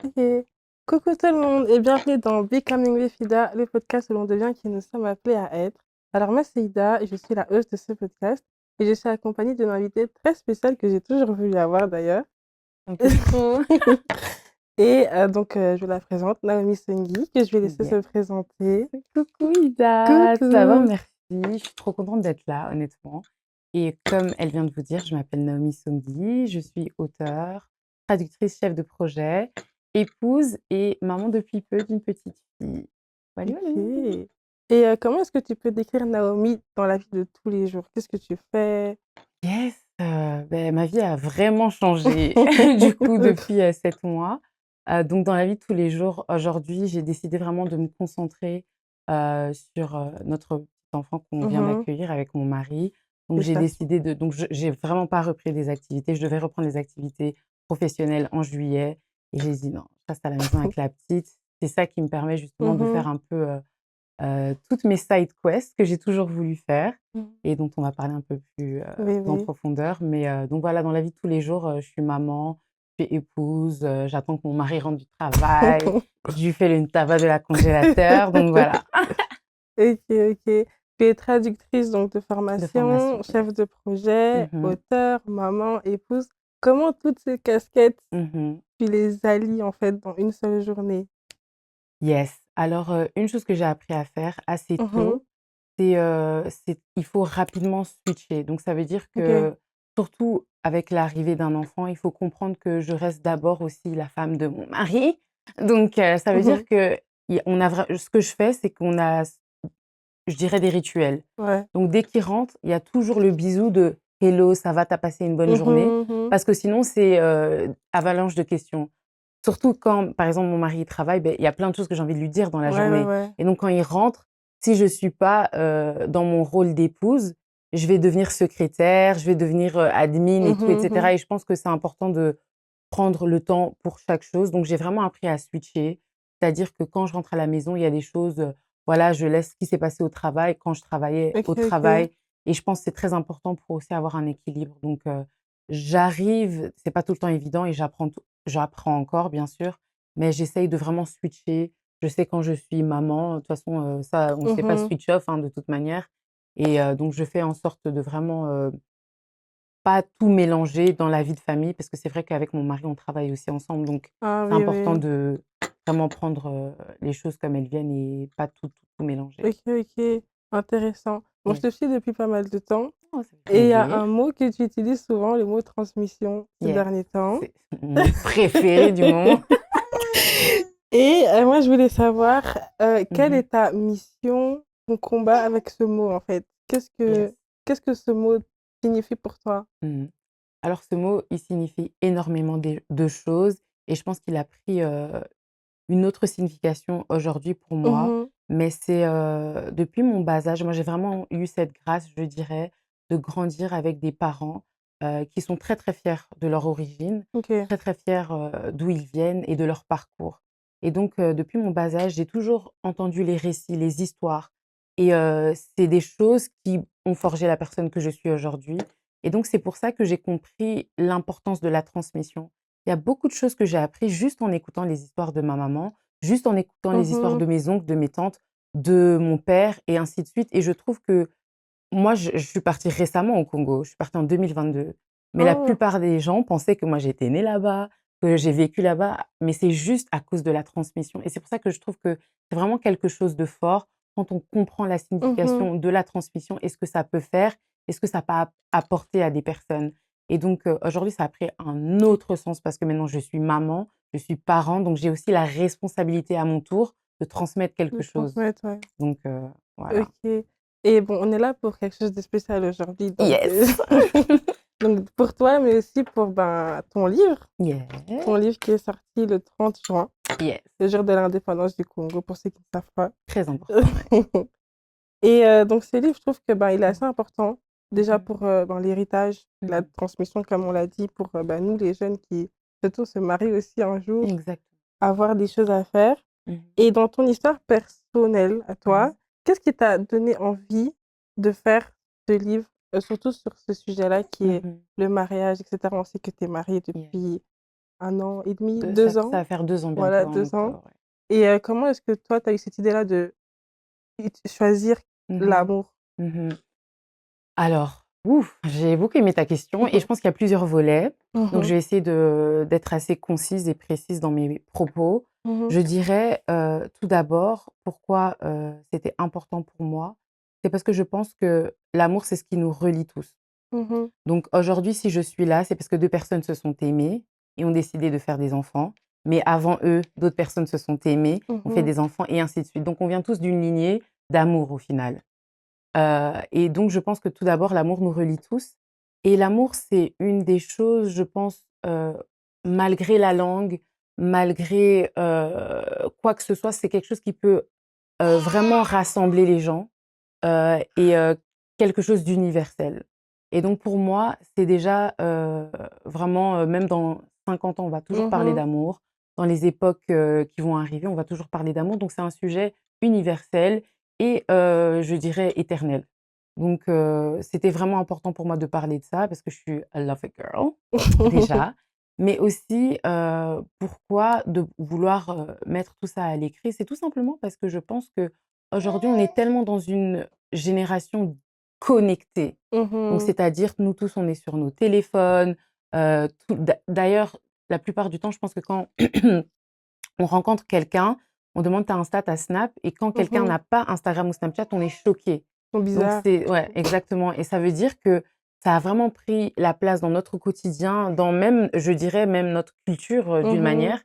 OK. Coucou tout le monde et bienvenue dans Becoming with Ida, le podcast où l'on devient qui nous sommes appelés à être. Alors moi c'est Ida et je suis la host de ce podcast et je suis accompagnée d'une invitée très spéciale que j'ai toujours voulu avoir d'ailleurs. Un coucou. Je la présente, Naomi Sengi, que je vais laisser Yes. se présenter. Coucou Ida, ça va? Coucou! Merci. Je suis trop contente d'être là, honnêtement. Et comme elle vient de vous dire, je m'appelle Naomi Songhi, je suis auteure, traductrice, chef de projet, épouse et maman depuis peu d'une petite fille. Voilà, OK. voilà. Comment est-ce que tu peux décrire Naomi dans la vie de tous les jours? Qu'est-ce que tu fais? Yes, ma vie a vraiment changé du coup depuis 7 mois. Donc dans la vie de tous les jours, aujourd'hui, j'ai décidé vraiment de me concentrer sur notre petit enfant qu'on vient Mmh. d'accueillir avec mon mari. Donc j'ai Félicitations. décidé de donc je j'ai vraiment pas repris des activités. Je devais reprendre les activités professionnelles en juillet et j'ai dit: «Non, je reste à la maison avec la petite». C'est ça qui me permet justement de Mmh. faire un peu, toutes mes side quests que j'ai toujours voulu faire Mmh. et dont on va parler un peu plus, Oui, en oui. profondeur. Mais, donc voilà, dans la vie de tous les jours, je suis maman, je suis épouse, j'attends que mon mari rentre du travail, je lui fais le tabac de la congélateur, donc voilà, OK, OK. Tu es traductrice donc de de formation, formation, yes. chef de projet, Mmh. auteure, maman, épouse. Comment toutes ces casquettes, Mmh. tu les allies en fait dans une seule journée? Yes. Alors, une chose que j'ai appris à faire assez Mmh mh. tôt, c'est il faut rapidement switcher. Donc ça veut dire OK. que, surtout avec l'arrivée d'un enfant, il faut comprendre que je reste d'abord aussi la femme de mon mari. Donc ça veut Mmh dire mh. que on a ce que je fais, c'est qu'on a, je dirais, des rituels. Ouais. Donc dès qu'il rentre, il y a toujours le bisou de: «Hello, ça va? Tu as passé une bonne Mmh journée?» mh, mmh. Parce que sinon c'est, avalanche de questions. Surtout quand, par exemple, mon mari il travaille, beh, il y a plein de choses que j'ai envie de lui dire dans la Ouais, ouais, journée ouais. et donc quand il rentre, si je suis pas, dans mon rôle d'épouse, je vais devenir secrétaire, je vais devenir, admin et Mmh tout et mh, mmh. cetera et je pense que c'est important de prendre le temps pour chaque chose. Donc j'ai vraiment appris à switcher, c'est-à-dire que quand je rentre à la maison, il y a des choses, voilà, je laisse ce qui s'est passé au travail quand je travaillais OK, au OK. travail et je pense que c'est très important pour aussi avoir un équilibre. Donc j'arrive, c'est pas tout le temps évident et j'apprends encore bien sûr, mais j'essaye de vraiment switcher. Je sais quand je suis maman, de toute façon, ça on ne Mmh sait pas mh. switch off, hein, de toute manière et donc je fais en sorte de vraiment, pas tout mélanger dans la vie de famille parce que c'est vrai qu'avec mon mari, on travaille aussi ensemble, donc Ah c'est oui, important oui. de vraiment prendre, les choses comme elles viennent et pas tout mélanger. OK, OK. Intéressant. Bon, je Yes. te suis depuis pas mal de temps Oh, ça fait et il y a plaisir. un mot que tu utilises souvent, le mot transmission, ces Yes, derniers temps. c'est mon préféré du moment. Moi, je voulais savoir, quelle Mmh. est ta mission, ton combat avec ce mot, en fait? Yes. Qu'est-ce que ce mot signifie pour toi? Mmh. Alors ce mot, il signifie énormément de choses et je pense qu'il a pris, une autre signification aujourd'hui pour moi, Mmh. mais c'est, depuis mon bas âge, moi j'ai vraiment eu cette grâce, je dirais, de grandir avec des parents, qui sont très, très fiers de leur origine, OK. très, très fiers, d'où ils viennent et de leur parcours et donc depuis mon bas âge, j'ai toujours entendu les récits, les histoires et c'est des choses qui ont forgé la personne que je suis aujourd'hui et donc c'est pour ça que j'ai compris l'importance de la transmission. Il y a beaucoup de choses que j'ai appris juste en écoutant les histoires de ma maman, juste en écoutant les histoires Mmh. de mes oncles, de mes tantes, de mon père et ainsi de suite et je trouve que moi, je suis partie récemment au Congo, je suis partie en 2022, mais la Oh! plupart des gens pensaient que moi j'étais née là-bas, que j'ai vécu là-bas, mais c'est juste à cause de la transmission et c'est pour ça que je trouve que c'est vraiment quelque chose de fort quand on comprend la Mmh. signification de la transmission et ce que ça peut faire et ce que ça peut apporter à des personnes et donc aujourd'hui, ça a pris un autre sens parce que maintenant je suis maman, je suis parent, donc j'ai aussi la responsabilité à mon tour de transmettre De quelque chose transmettre, ouais. donc voilà. OK et bon, on est là pour quelque chose de spécial aujourd'hui, Yes! donc pour toi, mais aussi pour, ben, ton Yeah. livre qui est sorti le 30 juin, Yes, le jour de l'indépendance du Congo, pour ceux qui ne savent pas. très important, ouais. Donc ce livre, je trouve que, ben, il est assez important, déjà Mmh. pour, ben, l'héritage, Mmh la mh. transmission comme on l'a dit, pour, bah, nous les jeunes qui souhaitons se marier aussi un jour, Exact. avoir des choses à faire. Mmh mh. Et dans ton histoire personnelle à Mmh toi, mh. qu'est-ce qui t'a donné envie de faire ce livre? Surtout sur ce sujet-là qui Mmh est mh. le mariage et cetera. On sait que tu es mariée Yes. depuis 1 an et demi, Ça 2 ça ans? va faire 2 ans Voilà, bientôt, hein, 2 donc ans. ouais. Et comment est-ce que toi, tu as eu cette idée-là de choisir Mmh l'amour? mh. Mmh. Alors, ouf, j'ai beaucoup aimé ta question et je pense qu'il y a plusieurs volets. Mmh Donc mh. je vais essayer d'être assez concise et précise dans mes propos. Mmh mh. Je dirais, tout d'abord, pourquoi, c'était important pour moi. C'est parce que je pense que l'amour, c'est ce qui nous relie tous. Mmh mh. Donc aujourd'hui, si je suis là, c'est parce que 2 personnes se sont aimées et ont décidé de faire des enfants. Mais avant eux, d'autres personnes se sont aimées, Mmh ont fait mh. des enfants et ainsi de suite. Donc on vient tous d'une lignée d'amour au final. Et donc je pense que tout d'abord, l'amour nous relie tous et l'amour, c'est une des choses, je pense, malgré la langue, malgré, quoi que ce soit, c'est quelque chose qui peut, vraiment rassembler les gens, et quelque chose d'universel. Et donc pour moi, c'est déjà, vraiment, même dans 50 ans, on va toujours Mmh parler mh. d'amour. Dans les époques, qui vont arriver, on va toujours parler d'amour. Donc c'est un sujet universel et je dirais éternel. Donc c'était vraiment important pour moi de parler de ça parce que je suis a lover girl, déjà. Mais aussi, pourquoi de vouloir, mettre tout ça à l'écrit? C'est tout simplement parce que je pense qu'aujourd'hui, on est tellement dans une génération connectée. Mmh Donc mh. c'est-à-dire que nous tous, on est sur nos téléphones, tout d'ailleurs, la plupart du temps, je pense que quand on rencontre quelqu'un, on demande: «Tu as Insta, tu as Snap?» et quand Mmh quelqu'un mh. n'a pas Instagram ou Snapchat, on est choqué. Sont Donc bizarres. c'est ouais, exactement et ça veut dire que ça a vraiment pris la place dans notre quotidien, dans même, je dirais même notre culture, Mmh d'une mh. manière.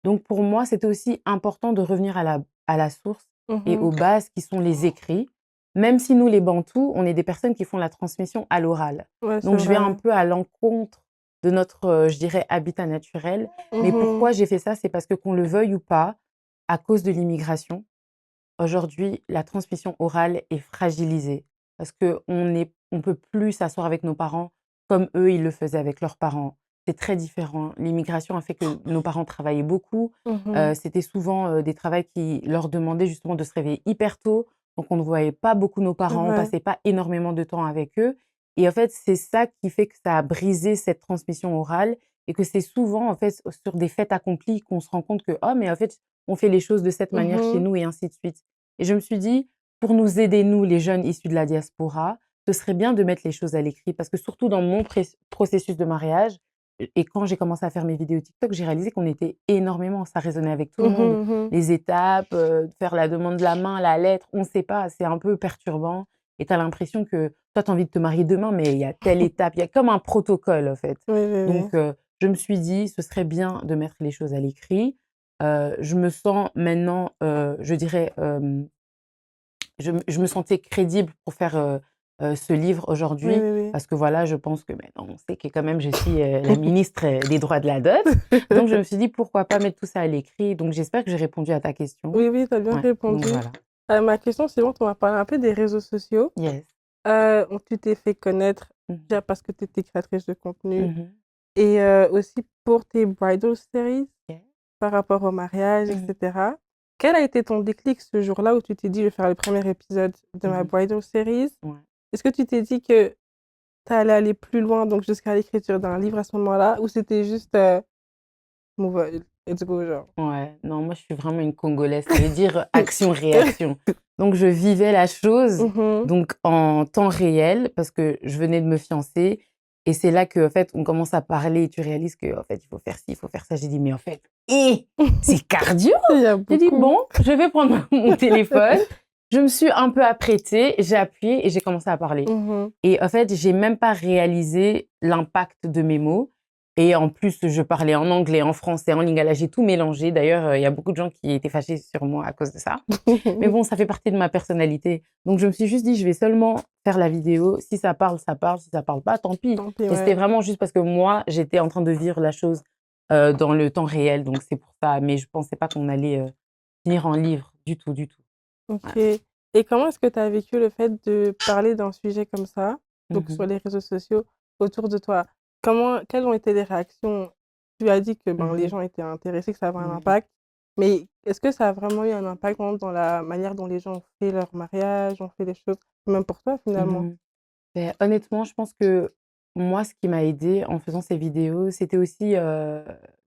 Donc pour moi, c'était aussi important de revenir à la source Mmh et aux mh. bases qui sont les écrits. Même si nous, les Bantous, on est des personnes qui font la transmission à l'oral. Ouais, c'est Donc je vais un vrai. peu à l'encontre de notre, je dirais habitat naturel. Mais Mmh pourquoi mh. j'ai fait ça? C'est parce que qu'on le veuille ou pas, à cause de l'immigration, aujourd'hui, la transmission orale est fragilisée parce qu'on peut plus s'asseoir avec nos parents comme eux, ils le faisaient avec leurs parents. C'est très différent. L'immigration a fait que nos parents travaillaient beaucoup. Mmh mh. C'était souvent, des travails qui leur demandaient justement de se réveiller hyper tôt, donc on ne voyait pas beaucoup nos C'est parents, on vrai. passait pas énormément de temps avec eux et en fait, c'est ça qui fait que ça a brisé cette transmission orale et que c'est souvent, en fait, sur des faits accomplis qu'on se rend compte que: «Oh mais en fait, on fait les choses de cette Mmh manière chez mh. nous» et ainsi de suite. Et je me suis dit: «Pour nous aider, nous, les jeunes issus de la diaspora, ce serait bien de mettre les choses à l'écrit». Parce que surtout dans mon processus de mariage et quand j'ai commencé à faire mes vidéos TikTok, j'ai réalisé qu'on était énormément, ça résonnait avec tout le Mmh monde. mh. Mmh. Les étapes, faire la demande de la main, la lettre, on ne sait pas, c'est un peu perturbant et tu as l'impression que toi, tu as envie de te marier demain, mais il y a telle étape, il y a comme un protocole, en fait. Oui, oui, oui. Donc je me suis dit: «Ce serait bien de mettre les choses à l'écrit». Je me sens maintenant, je dirais, je me sentais crédible pour faire, ce livre Oui, aujourd'hui oui, oui. parce que voilà, je pense que maintenant on sait que quand même je suis, la ministre, des droits de la dot. Donc je me suis dit: «Pourquoi pas mettre tout ça à l'écrit?» Donc j'espère que j'ai répondu à ta question. Oui, oui, tu as bien Ouais, donc répondu. voilà. Ma question suivante, on va parler un peu des réseaux sociaux. Yes. Tu t'es fait connaître Mmh mh. déjà parce que tu étais créatrice de contenu Mmh. et aussi pour tes bridal series OK. par rapport au mariage et Mmh. cetera. Quel a été ton déclic ce jour-là où tu t'es dit: «Je vais faire le premier épisode de ma Mmh. bridal series»? Ouais. Est-ce que tu t'es dit que tu allais aller plus loin, donc jusqu'à l'écriture d'un livre à ce moment-là? Ou c'était juste, move on, let's go genre? Ouais, non, moi je suis vraiment une Congolaise, ça veut dire action-réaction. Donc je vivais la chose, Mmh mh. donc en temps réel parce que je venais de me fiancer et c'est là qu'en fait on commence à parler et tu réalises qu'en fait il faut faire ci, il faut faire ça. J'ai dit: «Mais en fait, c'est cardio!» Il y a J'ai dit: beaucoup. «Bon, je vais prendre mon téléphone». Je me suis un peu apprêtée, j'ai appuyé et j'ai commencé à parler Mmh mh. et en fait, j'ai même pas réalisé l'impact de mes mots et en plus, je parlais en anglais, en français, en lingala, j'ai tout mélangé. D'ailleurs, il y a beaucoup de gens qui étaient fâchés sur moi à cause de ça. Mais bon, ça fait partie de ma personnalité. Donc je me suis juste dit: «Je vais seulement faire la vidéo. Si ça parle, ça parle. Si ça parle pas, tant pis». Tant pis, Et c'était ouais. vraiment juste parce que moi, j'étais en train de vivre la chose, dans le temps réel, donc c'est pour ça. Mais je pensais pas qu'on allait, finir en livre du tout, du tout. OK. Voilà. Et comment est-ce que tu as vécu le fait de parler d'un sujet comme ça, donc sur Mmh. les réseaux sociaux, autour de toi? Quelles ont été les réactions? Tu as dit que, ben, les Mmh. gens étaient intéressés, que ça avait un Ouais. impact, mais est-ce que ça a vraiment eu un impact, par exemple, dans la manière dont les gens ont fait leur mariage, ont fait les choses, même pour toi, finalement? Mmh. Beh, honnêtement, je pense que moi, ce qui m'a aidée en faisant ces vidéos, c'était aussi,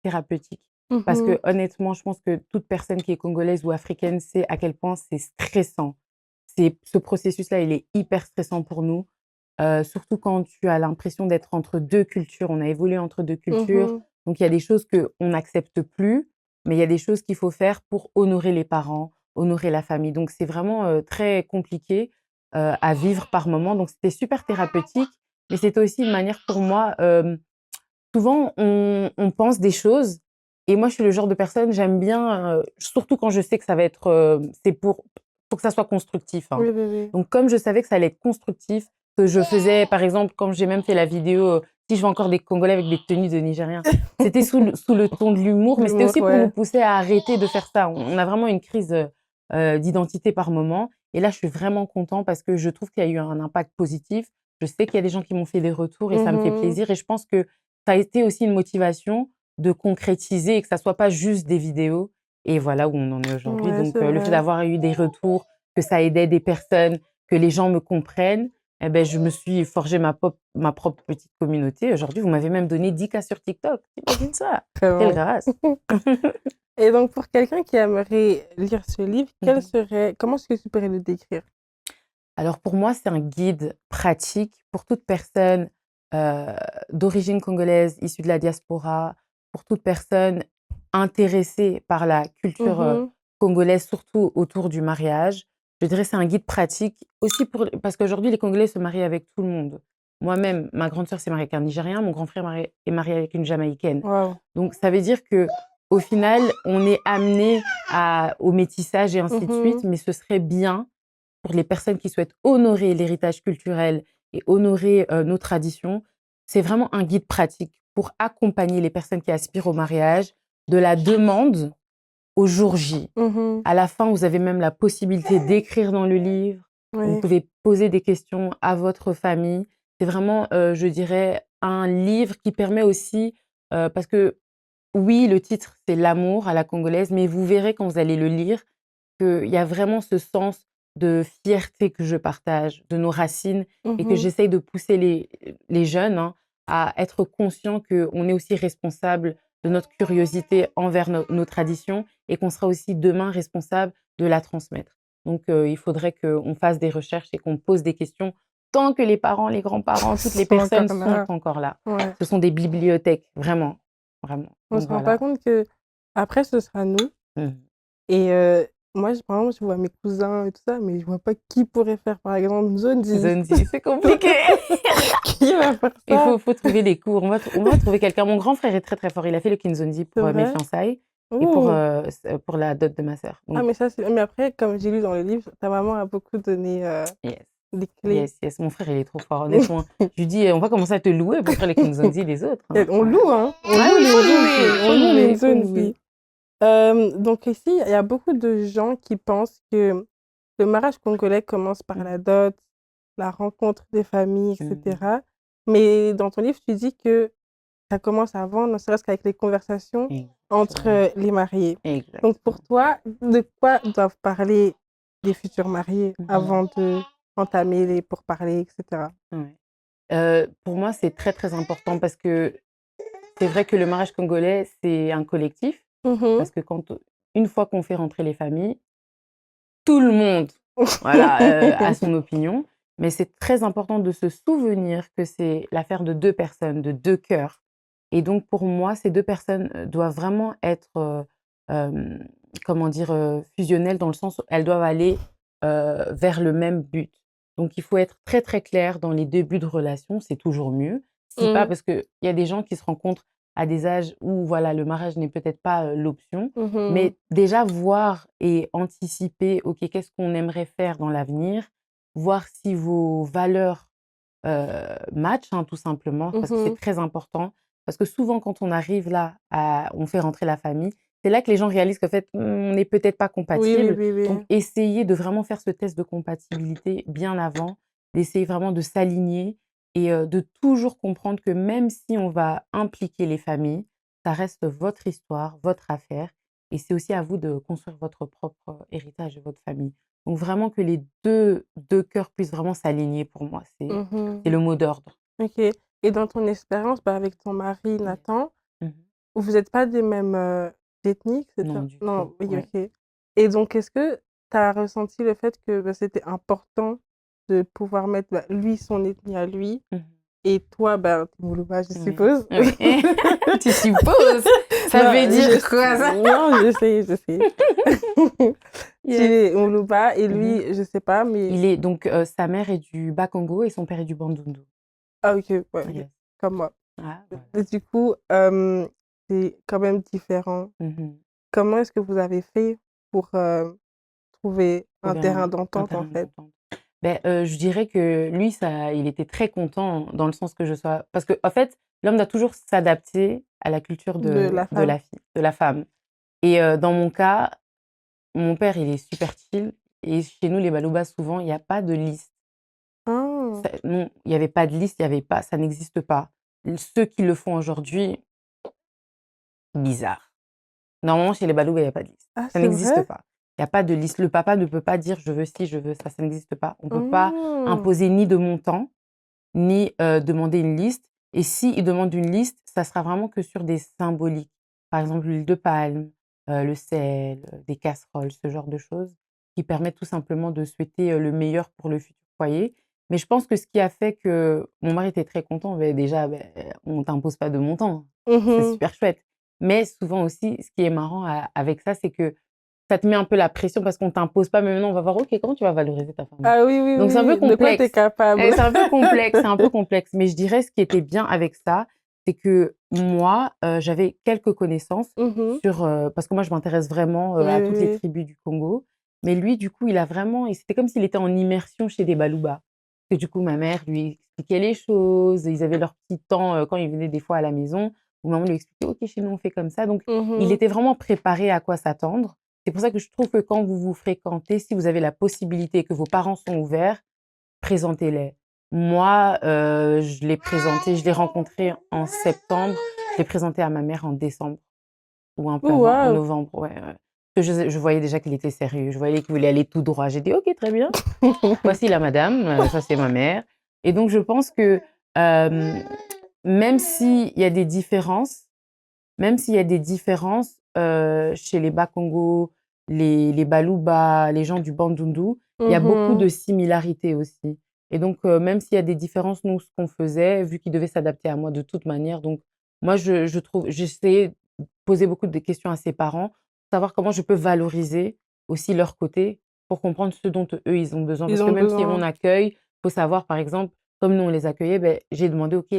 thérapeutique. Parce Mmh. que honnêtement, je pense que toute personne qui est congolaise ou africaine sait à quel point c'est stressant. Ce processus-là, il est hyper stressant pour nous, surtout quand tu as l'impression d'être entre 2 cultures. On a évolué entre 2 cultures, Mmh. donc il y a des choses qu'on n'accepte plus, mais il y a des choses qu'il faut faire pour honorer les parents, honorer la famille. Donc c'est vraiment, très compliqué, à vivre par moments. Donc c'était super thérapeutique, mais c'était aussi une manière pour moi, souvent on pense des choses et moi je suis le genre de personne, j'aime bien, surtout quand je sais que ça va être, c'est pour que ça soit constructif, hein. Oui, oui, oui. Donc comme je savais que ça allait être constructif, que je faisais par exemple, quand j'ai même fait la vidéo, si je vois encore des Congolais avec des tenues de Nigériens, c'était sous le ton de l'humour, mais c'était L'humour, aussi pour nous ouais. pousser à arrêter de faire ça. On a vraiment une crise, d'identité par moment et là je suis vraiment content parce que je trouve qu'il y a eu un impact positif. Je sais qu'il y a des gens qui m'ont fait des retours et ça me fait Mmh. plaisir et je pense que ça a été aussi une motivation de concrétiser et que ça soit pas juste des vidéos et voilà où on en est aujourd'hui. Ouais, Donc, c'est le fait vrai. d'avoir eu des retours, que ça aidait des personnes, que les gens me comprennent, eh beh, je me suis forgé ma propre petite communauté. Aujourd'hui, vous m'avez même donné 10 K sur TikTok. Tu imagines ça? Très Quelle bon. grâce! Et donc pour quelqu'un qui aimerait lire ce livre, Mmh. comment est-ce que tu pourrais le décrire? Alors pour moi, c'est un guide pratique pour toute personne, heu, d'origine congolaise, issue de la diaspora, pour toute personne intéressée par la culture, Mmh. congolaise, surtout autour du mariage. Je dirais c'est un guide pratique aussi parce qu'aujourd'hui les Congolais se marient avec tout le monde. Moi-même, ma grande sœur s'est mariée avec un Nigérien, mon grand frère est marié avec une Jamaïcaine. Waouh. Donc ça veut dire que au final, on est amené au métissage et ainsi de suite, Mmh. mais ce serait bien pour les personnes qui souhaitent honorer l'héritage culturel et honorer, nos traditions, c'est vraiment un guide pratique pour accompagner les personnes qui aspirent au mariage, de la demande au jour J. Mmh. À la fin, vous avez même la possibilité d'écrire dans le livre. Vous Oui. pouvez poser des questions à votre famille. C'est vraiment, je dirais, un livre qui permet aussi, parce que oui, le titre, c'est «L'amour à la congolaise», mais vous verrez quand vous allez le lire qu'il y a vraiment ce sens de fierté que je partage, de nos racines et que Mmh. j'essaye de pousser les jeunes, hein, à être conscients qu'on est aussi responsable de notre curiosité envers nos traditions et qu'on sera aussi demain responsable de la transmettre. Donc, il faudrait qu'on fasse des recherches et qu'on pose des questions tant que les parents, les grands-parents, toutes les Sont personnes encore sont là. encore là. Ouais. Ce sont des bibliothèques, vraiment, vraiment. On Donc se rend pas voilà. compte que après ce sera nous Mmh. et moi par exemple, je vois mes cousins et tout ça, mais je vois pas qui pourrait faire par exemple zone 10. Zonzi, c'est compliqué. Qui va faire Il ça? faut trouver des cours. On va trouver quelqu'un. Mon grand frère est très, très fort. Il a fait le Kinzondi C'est pour, mes vrai? fiançailles et Ouh! pour la dot de ma sœur. Ah Donc mais ça c'est mais après comme j'ai lu dans le livre, ta maman a beaucoup donné, yes, des clés. yes, yes. Mon frère, il est trop fort, honnêtement. Je lui dis: «On va commencer à te louer pour faire les Kinzondi des autres, Et hein». on Ouais. loue, hein, on Ah loue oui, les faut Nzonzi, louer, on faut loue les louer, faut Nzonzi. louer. Donc ici, il y a beaucoup de gens qui pensent que le mariage congolais commence par Mmh. la dot, la rencontre des familles, et Mmh. cetera. Mais dans ton livre, tu dis que ça commence avant, ne serait-ce qu'avec les conversations entre, Exactement, les mariés. Donc pour exactement. toi, de quoi doivent parler les futurs mariés Mmh. avant d'entamer les pourparlers et cetera? Ouais. Pour moi, c'est très, très important parce que c'est vrai que le mariage congolais, c'est un collectif. Mmh. Parce que une fois qu'on fait rentrer les familles, tout le monde, voilà, a son opinion. Mais c'est très important de se souvenir que c'est l'affaire de 2 personnes, de 2 cœurs. Et donc pour moi, ces 2 personnes, doivent vraiment être, comment dire? Fusionnelles dans le sens où elles doivent aller, vers le même but. Donc il faut être très, très clair dans les débuts de relation, c'est toujours mieux. Si pas Mmh. parce qu'il y a des gens qui se rencontrent à des âges où voilà, le mariage n'est peut-être pas, l'option. Mmh. Mais déjà voir et anticiper, OK, qu'est-ce qu'on aimerait faire dans l'avenir? Voir si vos valeurs, matchent, hein, tout simplement, parce que c'est Mmh. très important. Parce que souvent quand on arrive là, on fait rentrer la famille, c'est là que les gens réalisent qu'en fait, on n'est peut-être pas Oui, oui, compatibles. oui, Donc oui. essayez de vraiment faire ce test de compatibilité bien avant, d'essayer vraiment de s'aligner et de toujours comprendre que même si on va impliquer les familles, ça reste votre histoire, votre affaire et c'est aussi à vous de construire votre propre héritage de votre famille. Donc vraiment que les deux cœurs puissent vraiment s'aligner pour moi, c'est Mmh. le mot d'ordre. OK. Et dans ton expérience, bah, avec ton mari Yes. Nathan, Mmh mh. vous êtes pas des mêmes, ethnies, c'est Non, ça? du tout, Non, oui, ouais. OK. Et donc est-ce que tu as ressenti le fait que, bah, c'était important de pouvoir mettre, bah, lui, son ethnie à lui Mmh. et toi, bah, tu es Yoruba, je Oui, suppose? oui. Tu supposes? Ça Non, veut dire quoi ça? je sais. Tu Yes. es Yoruba et Mmh. lui, je sais pas, mais Il est donc sa mère est du Bas-Congo et son père est du Bandundu. ah OK, ouais, OK, Yes. comme moi. Ah voilà. Et du coup, c'est quand même différent. Mmh. Comment est-ce que vous avez fait pour, trouver un Trouver terrain un d'entente, en terrain fait? d'entente. Beh, je dirais que lui, ça il était très content dans le sens que je sois parce qu'en fait, l'homme doit toujours s'adapter à la culture De la de femme? la fille de la femme et dans mon cas, mon père, il est super chill et chez nous, les Balobas, souvent, il y a pas de liste. Ah! Ça non, il y avait pas de liste, il y avait pas ça n'existe pas. Ceux qui le font aujourd'hui, bizarre. Normalement, chez les Balouba, il y a pas de liste. Ah, Ça c'est n'existe vrai? pas. Il y a pas de liste. Le papa ne peut pas dire: «Je veux ci, je veux ça», ça n'existe pas. On peut pas Mmh. imposer ni de montant, ni, demander une liste et s'il demande une liste, ça sera vraiment que sur des symboliques. Par exemple, l'huile de palme, le sel, des casseroles, ce genre de choses qui permettent tout simplement de souhaiter, le meilleur pour le futur foyer. Mais je pense que ce qui a fait que mon mari était très content, beh, déjà, on t'impose pas de montant, Mmh c'est mh. super chouette. Mais souvent aussi, ce qui est marrant avec ça, c'est que ça te met un peu la pression parce qu'on t'impose pas, mais maintenant on va voir, OK, comment tu vas valoriser ta femme? Ah oui, oui, Donc c'est un peu oui, de quoi tu es complexe. capable? C'est un peu complexe, c'est un peu complexe. Mais je dirais ce qui était bien avec ça, c'est que moi, j'avais quelques connaissances Mmh mh. sur, parce que moi je m'intéresse vraiment, Oui, à oui, toutes les oui. tribus du Congo. Mais lui, du coup, il a vraiment et c'était comme s'il était en immersion chez des Balouba. Et du coup, ma mère lui expliquait les choses, ils avaient leur petit temps, quand ils venaient des fois à la maison, où maman lui expliquait: «OK, chez nous on fait comme ça». Donc Mmh il mh. était vraiment préparé à quoi s'attendre. C'est pour ça que je trouve que quand vous vous fréquentez, si vous avez la possibilité, que vos parents sont ouverts, présentez-les. Moi, je l'ai rencontré en septembre, je l'ai présenté à ma mère en décembre ou un peu avant, en Waouh! novembre, ouais, ouais. Que je voyais déjà qu'il était sérieux, je voyais qu'il voulait aller tout droit. J'ai dit: «OK, très bien, voici la madame, ça c'est ma mère» et donc je pense que, hem, même s'il y a des différences même s'il y a des différences, chez les Bakongo, les Baluba, les gens du Bandundu, il y a Mmh beaucoup de mh. similarités aussi et donc même s'il y a des différences, nous, ce qu'on faisait, vu qu'ils devaient s'adapter à moi de toute manière, donc moi, je trouve j'essayais de poser beaucoup de questions à ses parents, pour savoir comment je peux valoriser aussi leur côté, pour comprendre ce dont eux, ils ont besoin. Parce Ils que ont même si on besoin. accueille, faut savoir, par exemple, comme nous, on les accueillait, beh, j'ai demandé: «OK,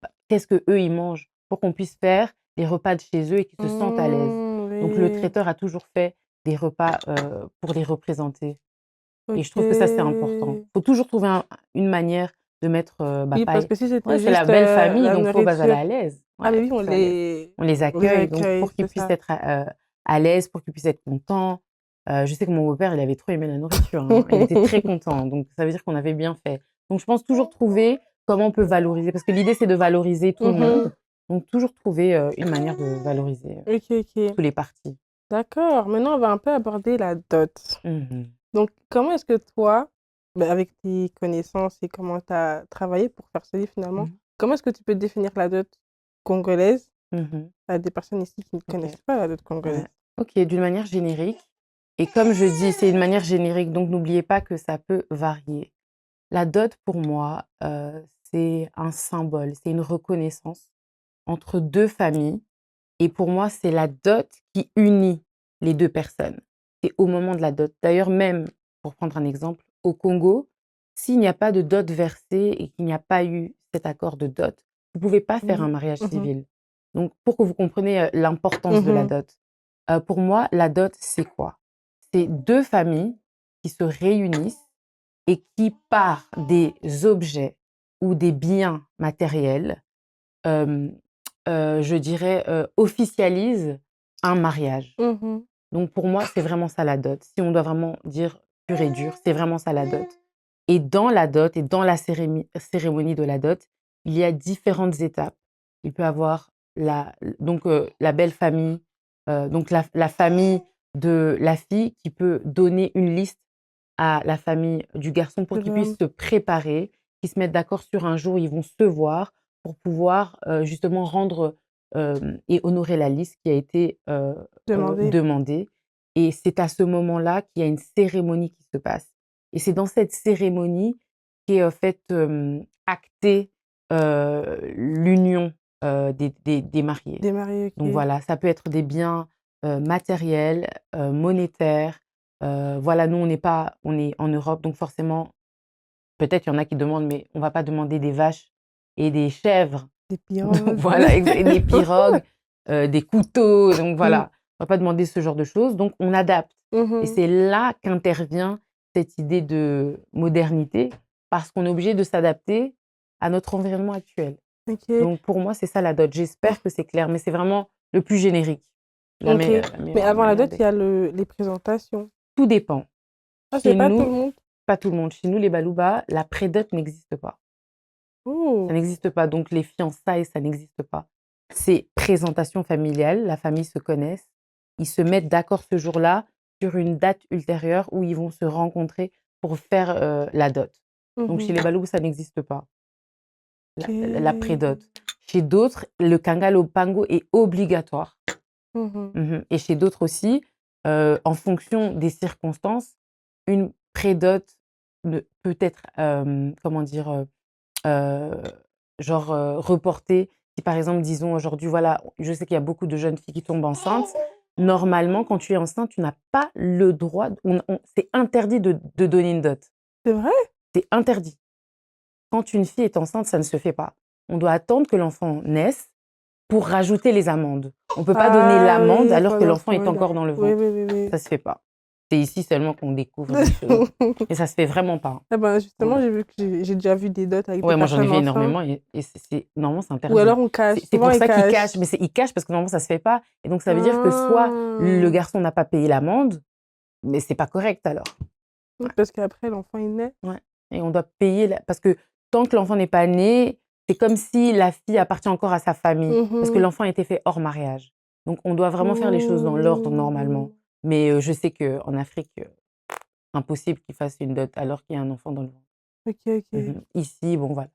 bah, qu'est-ce qu'eux, ils mangent?» pour qu'on puisse faire les repas de chez eux et qu'ils se sentent à l'aise. Mmh, Donc le oui. traiteur a toujours fait des repas, pour les représenter et je trouve que ça, c'est important. OK. Faut toujours trouver une manière de mettre, Oui, parce pareil que si ouais, c'était c'est la juste, belle famille, la donc faut bah, aller nourriture à l'aise. ah mais Ouais, oui, faut que ça à l'aise. On les on les accueille, donc accueille, pour qu'ils c'est puissent ça. être à l'aise, pour qu'ils puissent être contents. Je sais que mon beau-père, il avait trop aimé la nourriture, hein. Il était très content, donc ça veut dire qu'on avait bien fait. Donc je pense toujours trouver comment on peut valoriser, parce que l'idée, c'est de valoriser tout le Mmh mh. monde, donc toujours trouver, une manière de valoriser, OK, OK. tous les parties. D'accord, maintenant on va un peu aborder la dot. Mmh mh. Donc comment est-ce que toi, bah, avec tes connaissances et comment tu as travaillé pour faire ce livre finalement, Mmh. comment est-ce que tu peux définir la dot congolaise Mmh. à des personnes ici qui ne OK. connaissent pas la dot Ouais. congolaise? OK, d'une manière générique et comme je dis, c'est une manière générique, donc n'oubliez pas que ça peut varier. La dot pour moi, c'est un symbole, c'est une reconnaissance entre 2 familles et pour moi, c'est la dot qui unit les 2 personnes. C'est au moment de la dot. D'ailleurs même, pour prendre un exemple, au Congo, s'il n'y a pas de dot versée et qu'il n'y a pas eu cet accord de dot, vous ne pouvez pas faire un Oui. mariage Mmh mh. civil. Donc pour que vous compreniez, l'importance de la Mmh. dot. Pour moi, la dot, c'est quoi? C'est 2 familles qui se réunissent et qui, par des objets ou des biens matériels, hem, je dirais, officialisent un mariage. Mmh. Donc pour moi, c'est vraiment ça la dot. Si on doit vraiment dire pur et dur, c'est vraiment ça la dot. Et dans la dot et dans la cérémonie de la dot, il y a différentes étapes. Il peut avoir la belle famille, donc la famille de la fille qui peut donner une liste à la famille du garçon pour De qu'ils puissent l'homme. se préparer, qu'ils se mettent d'accord sur un jour où ils vont se voir pour pouvoir, justement rendre et honorer la liste qui a été Demander. demandée. Et c'est à ce moment-là qu'il y a une cérémonie qui se passe. Et c'est dans cette cérémonie qu'est en fait actée l'union des mariés. Des mariés, Donc OK. voilà, ça peut être des biens matériels, monétaires. Voilà, nous, on est en Europe, donc forcément, peut-être il y en a qui demandent, mais on va pas demander des vaches et des chèvres. Des Donc pirogues. voilà, et des pirogues, des couteaux, donc Mmh. voilà. On va pas demander ce genre de choses, donc on adapte. Et Mmh. c'est là qu'intervient cette idée de modernité, parce qu'on est obligé de s'adapter à notre environnement actuel. OK. Donc pour moi, c'est ça la dot. J'espère que c'est clair, mais c'est vraiment le plus générique, OK. la Mais meilleure avant la manière dot, il y a d'expliquer. les présentations. Tout dépend. Ah, c'est Chez pas tout nous, le monde? pas tout le monde. Chez nous, les Balouba, la pré-dot n'existe pas. Ça Oh! n'existe pas, donc les fiançailles, ça n'existe pas. C'est présentation familiale, la famille se connaisse, ils se mettent d'accord ce jour-là sur une date ultérieure où ils vont se rencontrer pour faire, la dot. Donc chez Mmh. les Balou, ça n'existe pas, la OK. pré-dot. Chez d'autres, le Kangalo Pango est obligatoire. Mmh. Et chez d'autres aussi, en fonction des circonstances, une pré-dot peut être, comment dire? Heu, genre, reporter. Si par exemple, disons aujourd'hui, voilà, je sais qu'il y a beaucoup de jeunes filles qui tombent enceintes. Normalement, quand tu es enceinte, tu n'as pas le droit on c'est interdit de donner une dot. C'est vrai? C'est interdit. Quand une fille est enceinte, ça ne se fait pas. On doit attendre que l'enfant naisse pour rajouter les amandes. On peut pas donner Ah l'amande oui, alors quand que l'enfant l'enfant est est là. encore dans le Oui, ventre. oui, oui, oui. Ça se fait pas. C'est ici seulement qu'on découvre des choses et ça se fait vraiment pas, hein. Ah ben, justement, Mmh. j'ai vu que j'ai déjà vu des dots avec des Ouais, moi j'en ai personnes vu enceintes énormément et c'est normalement c'est ou interdit. alors on cache. C'est Souvent, pour ils ça qu'ils cachent, cachent. mais ils cachent parce que normalement ça se fait pas et donc ça veut dire que soit le Ah! garçon n'a pas payé l'amende, mais c'est pas correct alors. Oui, Ouais, parce qu'après l'enfant, il naît. ouais et on doit payer la parce que tant que l'enfant n'est pas né, c'est comme si la fille appartient encore à sa famille parce que Mmh. l'enfant a été fait hors mariage. Donc on doit vraiment faire les choses dans l'ordre Mmh. normalement. Mais je sais qu'en Afrique, impossible qu'ils fassent une dot alors qu'il y a un enfant dans le ventre. OK, OK. Ici, bon voilà.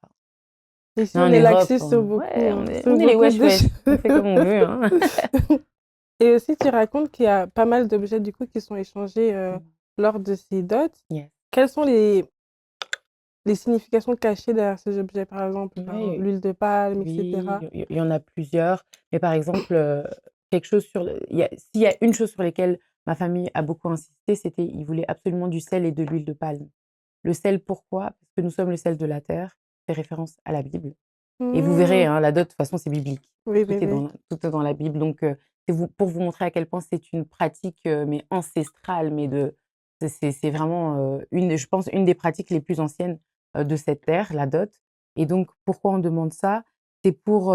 Ici, Non, on en est Europe, laxiste sur beaucoup, ouais, hein, on sur est les beaucoup wesh de wesh, choses. on fait comme on veut, hein. Et aussi, tu racontes qu'il y a pas mal d'objets, du coup, qui sont échangés, Mmh. lors de ces dots. Yes. Quelles sont les significations cachées derrière ces objets? Par exemple, ben, Ouais, l'huile de palme et oui, cetera? il y en a plusieurs, mais par exemple, quelque chose sur le il y a s'il y a une chose sur lesquelles ma famille a beaucoup insisté, c'était ils voulaient absolument du sel et de l'huile de palme. Le sel, pourquoi? Parce que nous sommes le sel de la terre, fait référence à la Bible et vous verrez, Mmh. hein, la dot, de toute façon, c'est biblique. Oui, oui, oui. Tout est dans la Bible, donc c'est pour vous montrer à quel point c'est une pratique, mais ancestrale, mais c'est vraiment, je pense, une des pratiques les plus anciennes, de cette terre, la dot et donc pourquoi on demande ça? C'est pour,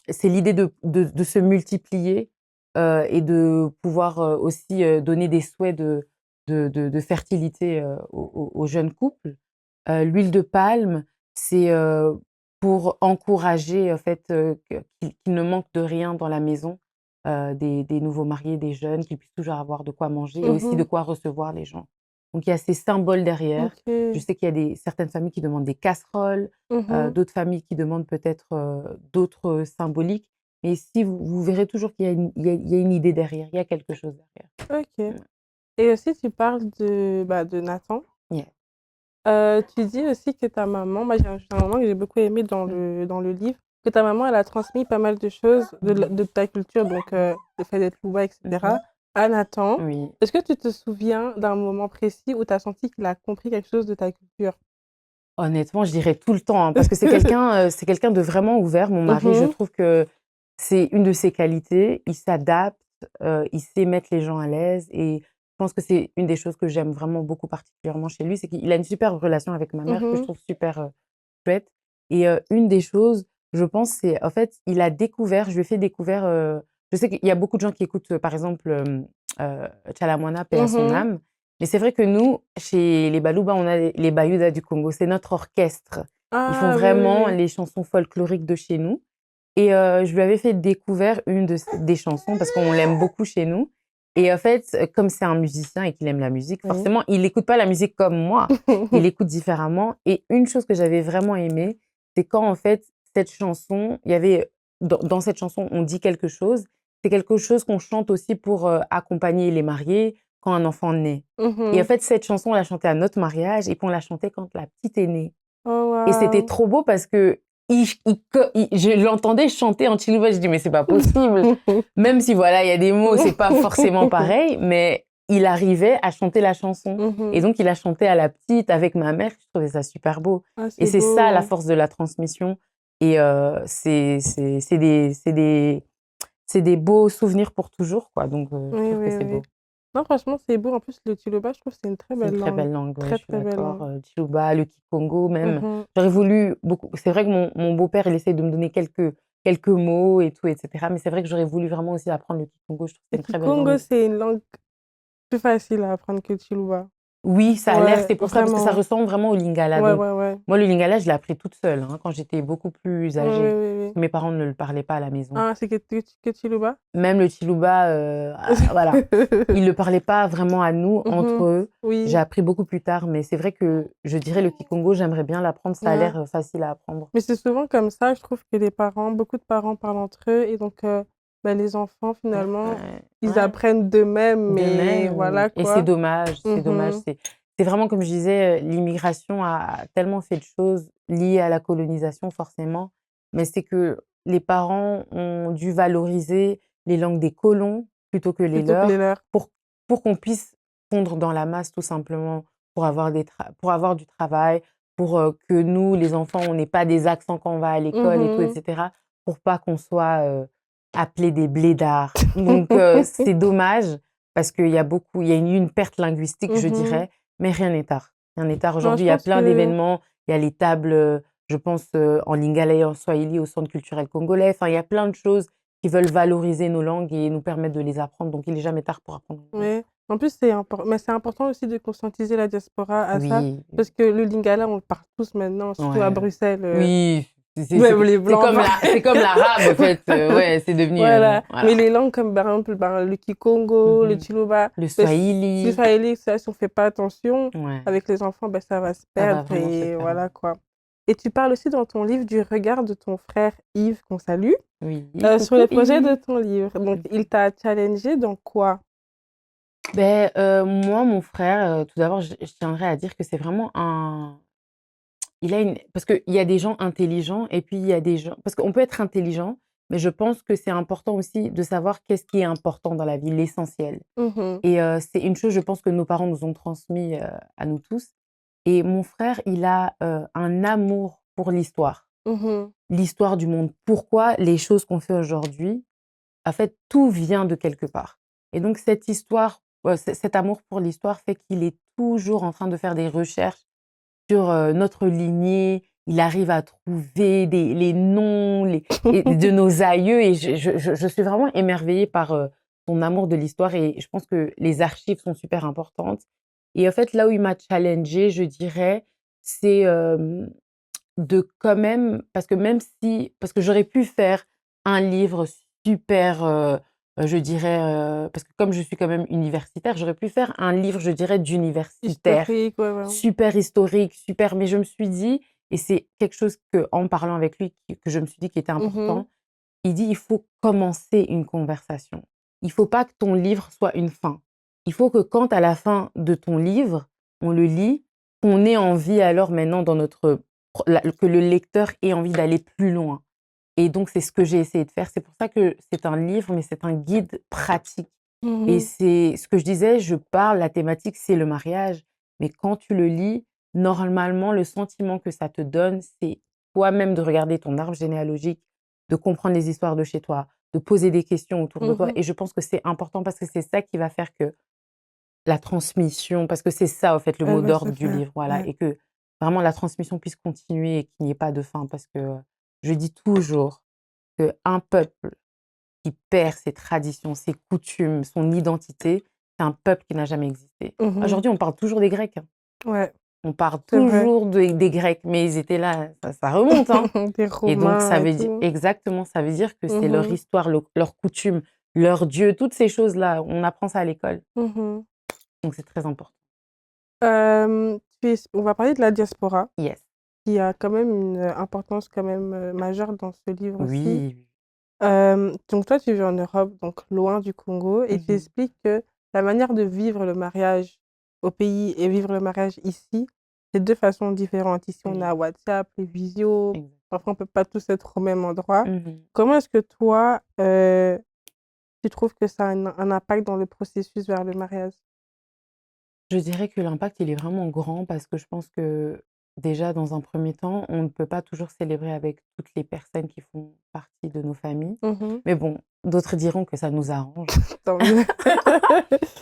c'est l'idée de se multiplier, et de pouvoir, aussi, donner des souhaits de fertilité, aux jeunes couples. L'huile de palme, c'est, pour encourager, en fait, qu'il ne manque de rien dans la maison, des nouveaux mariés, des jeunes, qu'ils puissent toujours avoir de quoi manger et aussi de Mmh. quoi recevoir les gens. Donc il y a ces symboles derrière. Je OK. sais qu'il y a certaines familles qui demandent des casseroles, Mmh. d'autres familles qui demandent peut-être, d'autres, symboliques. Mais si vous verrez toujours qu'il y a il y a une idée derrière, il y a quelque chose derrière. OK. Mmh. Et aussi, tu parles de Nathan. Yeah. Tu dis aussi que ta maman moi, j'ai un moment que j'ai beaucoup aimé Mmh. dans le livre, que ta maman, elle a transmis pas mal de choses Mmh. de ta culture, donc le fait d'être Louba et Mmh. cetera, à Nathan. Oui. Est-ce que tu te souviens d'un moment précis où tu as senti qu'il a compris quelque chose de ta culture? Honnêtement, je dirais tout le temps, hein, parce que c'est quelqu'un de vraiment ouvert, mon mari. Je Mmh. trouve que c'est une de ses qualités. Il s'adapte, il sait mettre les gens à l'aise et je pense que c'est une des choses que j'aime vraiment beaucoup particulièrement chez lui, c'est qu'il a une super relation avec ma mère que je Mmh. trouve super, chouette et une des choses, je pense, c'est en fait, il a découvert je lui ai fait découvert, je sais qu'il y a beaucoup de gens qui écoutent, par exemple, Tchalamouana, paix à son Mmh. âme. Mais c'est vrai que nous, chez les Balouba, on a les Bayoudas du Congo, c'est notre orchestre. Ils font Ah oui, oui, vraiment oui. les chansons folkloriques de chez nous et je lui avais fait découvrir une des chansons parce qu'on l'aime beaucoup chez nous et en fait, comme c'est un musicien et qu'il aime la musique, Oui. forcément, il écoute pas la musique comme moi. Il écoute différemment et une chose que j'avais vraiment aimée, c'est quand en fait, cette chanson, il y avait dans cette chanson, on dit quelque chose. C'est quelque chose qu'on chante aussi pour accompagner les mariés quand un enfant naît. Et en Mmh. fait, cette chanson, on l'a chantée à notre mariage et puis on l'a chantée quand la petite est née. Oh Et c'était waouh! trop beau parce que je l'entendais chanter en Chiluba. Je dis, mais c'est pas possible. Même si voilà, il y a des mots, c'est pas forcément pareil, mais il arrivait à chanter la chanson. Et Mmh. donc, il a chanté à la petite avec ma mère. Je trouvais ça super beau. Ah, Et c'est c'est ça la beau. force de la transmission. Et c'est des beaux souvenirs pour toujours, quoi. Donc, je Oui, trouve que oui, c'est oui. beau. Non, franchement, c'est beau. En plus, le Chiluba, je trouve que c'est une très C'est une belle très langue. belle langue, ouais, Très, je suis très belle d'accord. langue. Chiluba, le Kikongo même. Mmh. J'aurais voulu beaucoup. C'est vrai que mon beau-père, il essaye de me donner quelques mots et tout, et cetera. Mais c'est vrai que j'aurais voulu vraiment aussi apprendre le Kikongo. Je trouve que c'est Le une très belle Kikongo, langue. c'est une langue plus facile à apprendre que le Chiluba. Oui, ça a l'air, Ouais, c'est pour ça, parce que ça vraiment. ressemble vraiment au lingala. Ouais, Donc, ouais, ouais. moi, le lingala, je l'ai appris toute seule, hein, quand j'étais beaucoup plus Oui, oui, âgée. oui, Parce oui. que mes parents ne le parlaient pas à la maison. Ah, c'est que Chiluba? Même le Chiluba, voilà, ils le parlaient pas vraiment à nous, entre Mmh. eux. J'ai Oui. appris beaucoup plus tard, mais c'est vrai que je dirais le Kikongo, j'aimerais bien l'apprendre, ça a Ouais. l'air, facile à apprendre. Mais c'est souvent comme ça, je trouve que les parents beaucoup de parents parlent entre eux et donc bah, les enfants finalement, Ouais, ils ouais, apprennent d'eux-mêmes, de mais même voilà et c'est quoi. dommage, c'est dommage. Mmh. C'est vraiment comme je disais, l'immigration a tellement fait de choses liées à la colonisation forcément, mais c'est que les parents ont dû valoriser les langues des colons plutôt que les Plutôt que les leurs leurs. pour qu'on puisse fondre dans la masse tout simplement, pour avoir du travail, pour, que nous, les enfants, on n'ait pas des accents quand on va à l'école et tout et Mmh. cetera, pour pas qu'on soit, appelés des blédards. Donc c'est dommage parce qu'il y a eu une perte linguistique, je Mmh. dirais, mais rien n'est tard. Rien n'est tard. Non, Aujourd'hui, je il y a pense plein que d'événements. Il y a les tables, je pense, en lingala et en swahili au Centre culturel congolais. Enfin, il y a plein de choses qui veulent valoriser nos langues et nous permettre de les apprendre. Donc, il n'est jamais tard pour apprendre une langue. ouais. En plus, mais c'est important aussi de conscientiser la diaspora à ça, Oui, parce que le lingala, on le parle tous maintenant, surtout à ouais. Bruxelles, Oui, même les blancs parlent. c'est comme l'arabe, en fait. Ouais, c'est devenu, Voilà, mais voilà. les langues comme par exemple, ben, le Kikongo, le Mhm. Chiluba, Le ben, si swahili, Swahili, ça, si on fait pas attention ouais, avec les enfants, ben, ça va se ça va perdre vraiment se et perdre. voilà quoi. Et tu parles aussi dans ton livre du regard de ton frère Yves, qu'on salue, Oui, sur coucou les projets de Yves. ton livre. Donc, il t'a challengé dans quoi? Ben moi, mon frère, tout d'abord, je tiendrais à dire que c'est vraiment un il a une parce qu'il y a des gens intelligents et puis il y a des gens parce qu'on peut être intelligent, mais je pense que c'est important aussi de savoir qu'est-ce qui est important dans la vie, l'essentiel. Mhm, Et c'est une chose, je pense, que nos parents nous ont transmis, à nous tous. Et mon frère, il a, un amour pour l'histoire. mhm, L'histoire du monde. Pourquoi les choses qu'on fait aujourd'hui, en fait, tout vient de quelque part. Et donc cette histoire, cet amour pour l'histoire fait qu'il est toujours en train de faire des recherches sur, notre lignée. Il arrive à trouver les noms de nos aïeux et je suis vraiment émerveillée par, son amour de l'histoire et je pense que les archives sont super importantes. Et en fait, là où il m'a challengée, je dirais, c'est, de quand même parce que j'aurais pu faire un livre super, je dirais, parce que comme je suis quand même universitaire, j'aurais pu faire un livre, je dirais, d'universitaire, historique, ouais, ouais. super historique, super mais je me suis dit et c'est quelque chose que en parlant avec lui que je me suis dit qui était Mhm, important, il dit: «Il faut commencer une conversation. Il faut pas que ton livre soit une fin. Il faut que quand à la fin de ton livre, on le lit, qu'on ait envie alors maintenant dans notre que le lecteur ait envie d'aller plus loin et donc c'est ce que j'ai essayé de faire. C'est pour ça que c'est un livre, mais c'est un guide pratique et mhm, c'est ce que je disais, la thématique, c'est le mariage, mais quand tu le lis, normalement, le sentiment que ça te donne, c'est toi-même de regarder ton arbre généalogique, de comprendre les histoires de chez toi, de poser des questions autour de toi mhm. et je pense que c'est important parce que c'est ça qui va faire que la transmission parce que c'est ça, en fait, le Elle mot va se d'ordre du faire, livre, voilà ouais. et que vraiment la transmission puisse continuer et qu'il n'y ait pas de fin parce que je dis toujours qu'un peuple qui perd ses traditions, ses coutumes, son identité, c'est un peuple qui n'a jamais existé. Mhm, Aujourd'hui, on parle toujours des Grecs, hein. ouais, On parle c'est vrai. toujours des Grecs, mais ils étaient là, ça remonte, hein Des et donc Romains ça et veut dire tout. exactement, ça veut dire que c'est leur Mhm, histoire, leurs coutumes, leurs dieux, toutes ces choses-là, on apprend ça à l'école, mhm. donc c'est très important. On va parler de la diaspora, Yes. qui a quand même une importance quand même majeure dans ce livre aussi. Oui. Donc toi, tu vis en Europe, donc loin du Congo et tu Mmh. expliques que la manière de vivre le mariage au pays et vivre le mariage ici, c'est 2 façons différentes. Ici, on Oui, a WhatsApp, les visios, parfois on exactement. peut pas tous être au même endroit. Mmh. Comment est-ce que toi, tu trouves que ça a un impact dans le processus vers le mariage? Je dirais que l'impact, il est vraiment grand parce que je pense que, déjà, dans un premier temps, on ne peut pas toujours célébrer avec toutes les personnes qui font partie de nos familles. Mmh. Mais bon, d'autres diront que ça nous arrange. Tant mieux.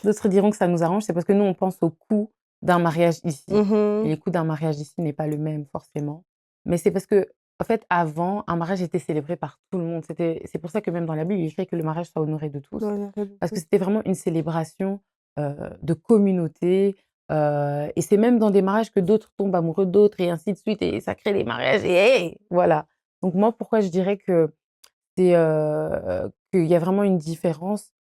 D'autres diront que ça nous arrange, c'est parce que nous, on pense au coût d'un mariage ici. Et Mmh. le coût d'un mariage ici n'est pas le même forcément. Mais c'est parce que, en fait, avant, un mariage était célébré par tout le monde. C'est pour ça que même dans la Bible, il est écrit que le mariage soit honoré de tous. Dans les réseaux Parce que sociaux. c'était vraiment une célébration de communauté. Et c'est même dans des mariages que d'autres tombent amoureux d'autres et ainsi de suite. Et ça crée des mariages. Et hey, voilà. Donc moi, pourquoi je dirais que c'est qu'il y a vraiment une différence,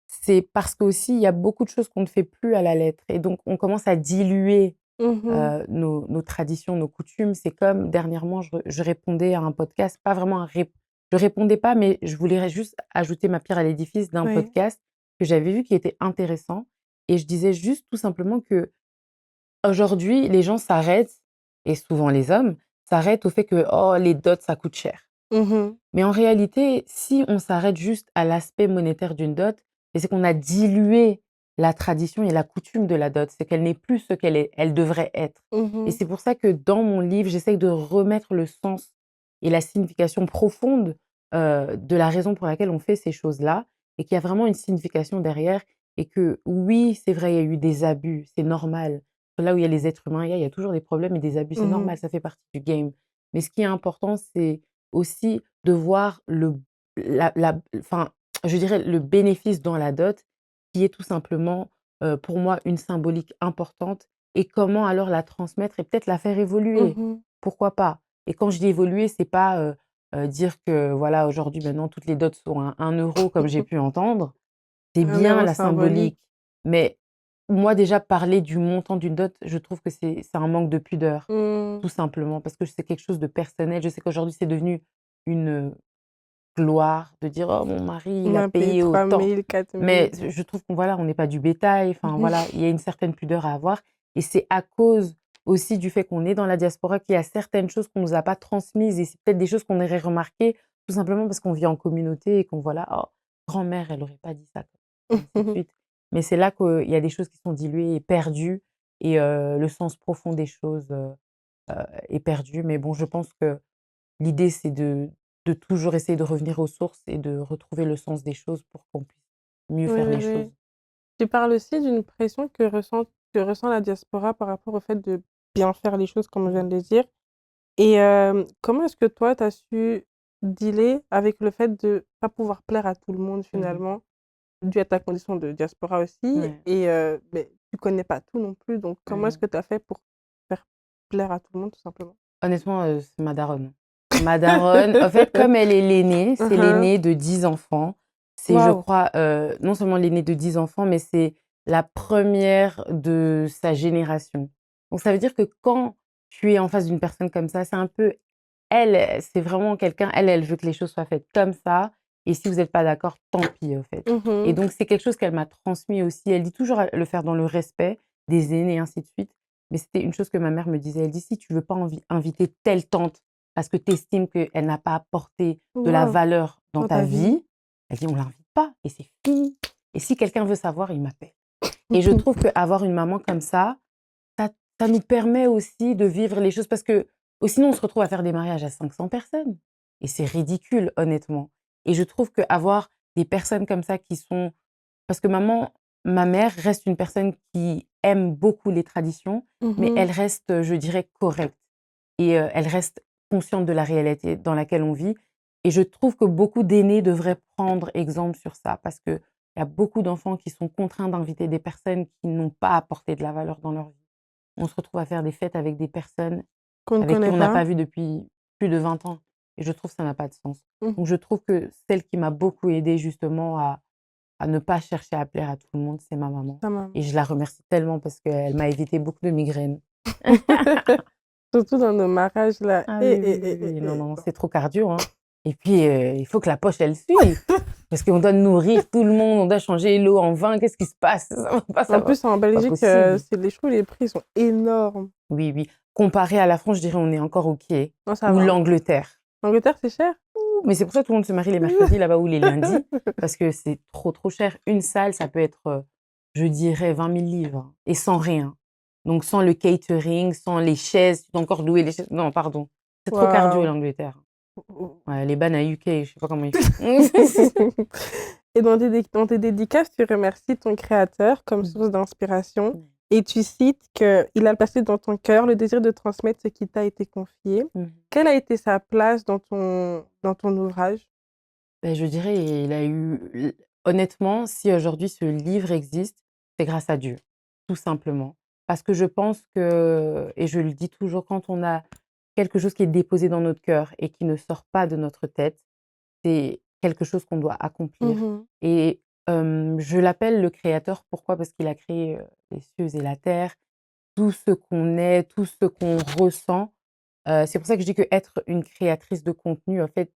c'est parce qu'aussi il y a beaucoup de choses qu'on ne fait plus à la lettre et donc on commence à diluer, Mmh. nos traditions, nos coutumes. C'est comme dernièrement je répondais à un podcast, pas vraiment un rép je répondais pas, mais je voulais juste ajouter ma pierre à l'édifice d'un Oui. podcast que j'avais vu qui était intéressant et je disais juste tout simplement qu'aujourd'hui les gens s'arrêtent et souvent les hommes, s'arrêtent au fait que: «Oh les dots ça coûte cher». Mmh. Mais en réalité, si on s'arrête juste à l'aspect monétaire d'une dot, et c'est qu'on a dilué la tradition et la coutume de la dot, c'est qu'elle n'est plus ce qu'elle est, elle devrait être. Et Mmh. c'est pour ça que dans mon livre, j'essaye de remettre le sens et la signification profonde de la raison pour laquelle on fait ces choses-là, et qu'il y a vraiment une signification derrière, et que oui, c'est vrai, il y a eu des abus, c'est normal. Là où il y a les êtres humains, il y a toujours des problèmes et des abus, c'est Mmh. normal, ça fait partie du game. Mais ce qui est important, c'est aussi de voir enfin, je dirais le bénéfice dans la dot, qui est tout simplement, pour moi, une symbolique importante, et comment alors la transmettre et peut-être la faire évoluer. Mmh. Pourquoi pas? Et quand je dis évoluer, c'est pas, dire que voilà, aujourd'hui, maintenant, toutes les dots sont à 1 € comme j'ai pu entendre. C'est 1 bien € la symbolique. symbolique, mais moi déjà parler du montant d'une dot, je trouve que c'est un manque de pudeur, Mmh. tout simplement, parce que c'est quelque chose de personnel. Je sais qu'aujourd'hui, c'est devenu une gloire de dire: «Oh mon mari, On il a m'a payé payé trois autant». mille 4 000. Mais je trouve qu'on voilà, on n'est pas du bétail, enfin Mmh. voilà, il y a une certaine pudeur à avoir, et c'est à cause aussi du fait qu'on est dans la diaspora qu'il y a certaines choses qu'on nous a pas transmises, et c'est peut-être des choses qu'on aurait remarquées tout simplement parce qu'on vit en communauté et qu'on voilà: «Oh, grand-mère, elle aurait pas dit ça comme ça», ainsi de suite. Mais c'est là qu'il y a des choses qui sont diluées et perdues, et le sens profond des choses, est perdu. Mais bon, je pense que l'idée, c'est de toujours essayer de revenir aux sources et de retrouver le sens des choses pour qu'on puisse mieux Oui, faire oui, les choses. oui. Tu parles aussi d'une pression que ressent la diaspora par rapport au fait de bien faire les choses comme on vient Mmh. de le dire et comment est-ce que toi, tu as su dealer avec le fait de pas pouvoir plaire à tout le monde Mmh. finalement, dû à ta condition de diaspora aussi Ouais. et beh, tu connais pas tout non plus donc comment est-ce Mmh. que tu as fait pour faire plaire à tout le monde tout simplement? Honnêtement, c'est ma daronne. Ma daronne, en fait, comme elle est l'aînée, c'est Mmh. l'aînée de 10 enfants. C'est, je Waouh! crois, non seulement l'aînée de 10 enfants, mais c'est la première de sa génération. Donc ça veut dire que quand tu es en face d'une personne comme ça, c'est un peu elle, c'est vraiment quelqu'un, elle veut que les choses soient faites comme ça, et si vous êtes pas d'accord, tant pis, au fait. Et Mmh. donc c'est quelque chose qu'elle m'a transmis aussi. Elle dit toujours à le faire dans le respect des aînés, ainsi de suite. Mais c'était une chose que ma mère me disait. Elle dit: «Si tu veux pas inviter telle tante parce que tu estimes qu'elle n'a pas apporté de la Waouh! valeur dans Dans ta ta vie. vie», elle dit: «On l'invite pas et c'est fini. Et si quelqu'un veut savoir, il m'appelle». Et je trouve qu'avoir une maman comme ça ça nous permet aussi de vivre les choses, parce que sinon on se retrouve à faire des mariages à 500 personnes et c'est ridicule, honnêtement. Et je trouve qu'avoir des personnes comme ça qui sont, parce que ma mère reste une personne qui aime beaucoup les traditions, mais Mmh. elle reste, je dirais, correcte, et elle reste consciente de la réalité dans laquelle on vit, et je trouve que beaucoup d'aînés devraient prendre exemple sur ça, parce qu'il y a beaucoup d'enfants qui sont contraints d'inviter des personnes qui n'ont pas apporté de la valeur dans leur vie. On se retrouve à faire des fêtes avec des personnes Qu'on ne avec qui connaît on n'a pas. pas vu depuis plus de 20 ans, et je trouve que ça n'a pas de sens. Mmh. Donc je trouve que celle qui m'a beaucoup aidée justement à ne pas chercher à plaire à tout le monde, c'est ma maman, Ta et maman. je la remercie tellement parce qu'elle m'a évité beaucoup de migraines. Surtout dans nos mariages là. Ah Eh, oui, eh, oui, oui, eh, eh, oui, non, eh, non, non. c'est trop cardio, hein. Et puis, il faut que la poche, elle suive. Parce qu'on doit nourrir tout le monde, on doit changer l'eau en vin. Qu'est-ce qui se passe? Ça va pas, ça En va plus, en pas Belgique, possible. je trouve les prix sont énormes. Oui, oui. Comparé à la France, je dirais on est encore OK. Non, ça Ou va. l'Angleterre. L'Angleterre, c'est cher? Mais c'est pour ça que tout le monde se marie les mercredis là-bas ou les lundis, parce que c'est trop, trop cher. Une salle, ça peut être, je dirais 20 000 livres et sans rien. Donc sans le catering, sans les chaises, tu dois encore louer les chaises. Non, pardon. C'est trop cardio Waouh! l'Angleterre. Ouais, les bannes à UK, je sais pas comment ils font. Et dans tes dédicaces, tu remercies ton créateur comme Mmh. source d'inspiration Mmh. et tu cites qu'il a placé dans ton cœur le désir de transmettre ce qui t'a été confié. Mmh. Quelle a été sa place dans ton ouvrage? Je dirais, il a eu l honnêtement, si aujourd'hui ce livre existe, c'est grâce à Dieu, tout simplement. Parce que je pense que et je le dis toujours, quand on a quelque chose qui est déposé dans notre cœur et qui ne sort pas de notre tête, c'est quelque chose qu'on doit accomplir. Mmh. Et je l'appelle le créateur, pourquoi? Parce qu'il a créé, les cieux et la terre, tout ce qu'on est, tout ce qu'on ressent. C'est pour ça que je dis qu'être une créatrice de contenu, en fait,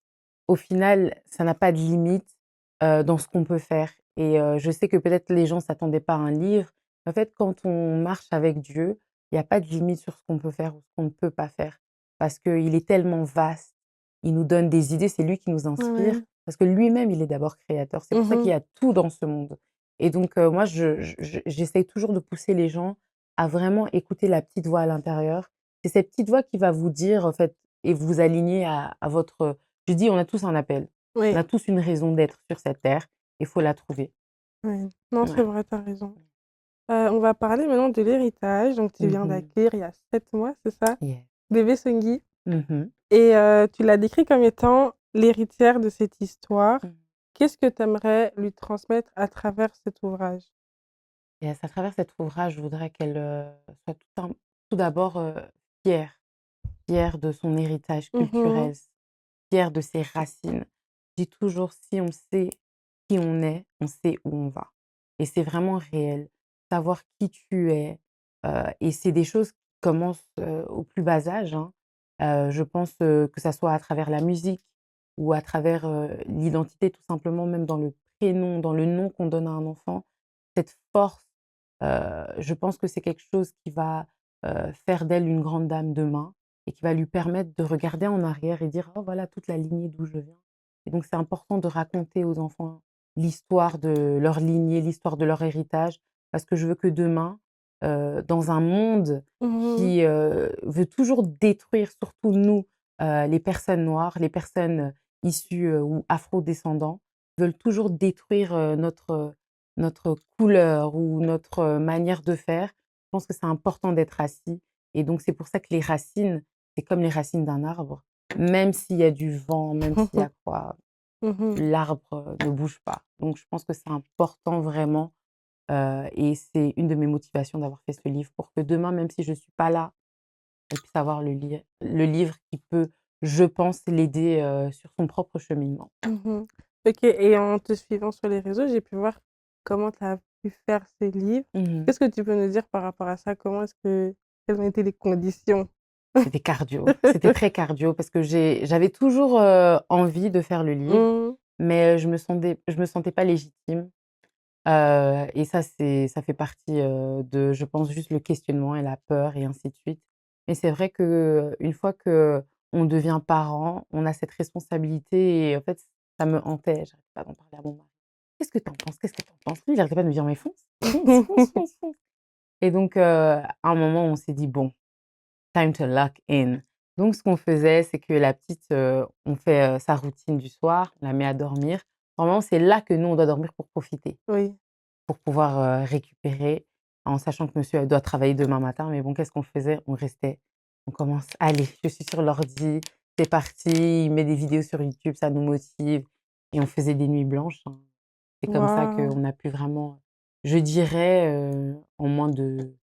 au final, ça n'a pas de limite, dans ce qu'on peut faire. Et je sais que peut-être les gens s'attendaient pas à un livre. En fait, quand on marche avec Dieu, il y a pas de limite sur ce qu'on peut faire ou ce qu'on ne peut pas faire. Parce qu'il est tellement vaste, il nous donne des idées, c'est lui qui nous inspire, Ouais. parce que lui-même, il est d'abord créateur. C'est pour ça qu'il Mmh. y a tout dans ce monde. Et donc moi, j'essaye toujours de pousser les gens à vraiment écouter la petite voix à l'intérieur. C'est cette petite voix qui va vous dire, en fait, et vous aligner à votre, je dis: «On a tous un appel. On Oui, a tous une raison d'être sur cette terre, il faut la trouver». oui. Non, c'est Ouais. vrai, tu as raison. On va parler maintenant de l'héritage. Donc tu Mmh viens mh. d'accueillir il y a 7 mois, c'est ça? Yeah. Bébé Sungui Mmh mh. et tu l'as décrit comme étant l'héritière de cette histoire. Mmh. Qu'est-ce que tu aimerais lui transmettre à travers cet ouvrage? Et à travers cet ouvrage, je voudrais qu'elle, soit tout d'abord, fière, fière de son héritage Mmh. culturel, fière de ses racines. Je dis toujours: «Si on sait qui on est, on sait où on va» et c'est vraiment réel. Savoir qui tu es, et c'est des choses qui commencent, au plus bas âge, hein. Je pense, que ça soit à travers la musique ou à travers, l'identité tout simplement, même dans le prénom, dans le nom qu'on donne à un enfant. Cette force, je pense que c'est quelque chose qui va, faire d'elle une grande dame demain et qui va lui permettre de regarder en arrière et dire: «Oh voilà toute la lignée d'où je viens». Et donc c'est important de raconter aux enfants l'histoire de leur lignée, l'histoire de leur héritage, parce que je veux que demain, dans un monde Mmh. qui, veut toujours détruire, surtout nous, les personnes noires, les personnes issues, ou afro-descendants, veulent toujours détruire, notre couleur ou notre, manière de faire. Je pense que c'est important d'être assis et donc c'est pour ça que les racines, c'est comme les racines d'un arbre. Même s'il y a du vent, même s'il y a quoi, Mmh. l'arbre, ne bouge pas. Donc je pense que c'est important vraiment, et c'est une de mes motivations d'avoir fait ce livre pour que demain, même si je suis pas là, elle puisse avoir le livre qui peut, je pense, l'aider, sur son propre cheminement. Mmh. OK, et en te suivant sur les réseaux, j'ai pu voir comment tu as pu faire ces livres. Mmh. Qu'est-ce que tu peux nous dire par rapport à ça? Quelles ont été les conditions? C'était cardio, c'était très cardio parce que j'avais toujours, envie de faire le livre, Mmh. mais je me sentais pas légitime, et ça fait partie, de je pense juste le questionnement et la peur et ainsi de suite. Mais c'est vrai qu'une fois qu'on devient parent, on a cette responsabilité et en fait, ça me hantait, j'arrêtais pas d'en parler à mon mari. «Qu'est-ce que tu en penses? Qu'est-ce que tu en penses?» Lui, il arrêtait pas de me dire: «Mais fonce, fonce, fonce, fonce, fonce» et donc à un moment, on s'est dit: «Bon, time to lock in». Donc ce qu'on faisait, c'est que la petite, on fait, sa routine du soir, on la met à dormir. Normalement, c'est là que nous, on doit dormir pour profiter, Oui. pour pouvoir, récupérer en sachant que monsieur, doit travailler demain matin. Mais bon, qu'est-ce qu'on faisait? On restait, on commence: «Allez, je suis sur l'ordi, c'est parti». Il met des vidéos sur YouTube, ça nous motive et on faisait des nuits blanches, hein. C'est comme ça Waouh! qu'on a pu vraiment, je dirais, en moins de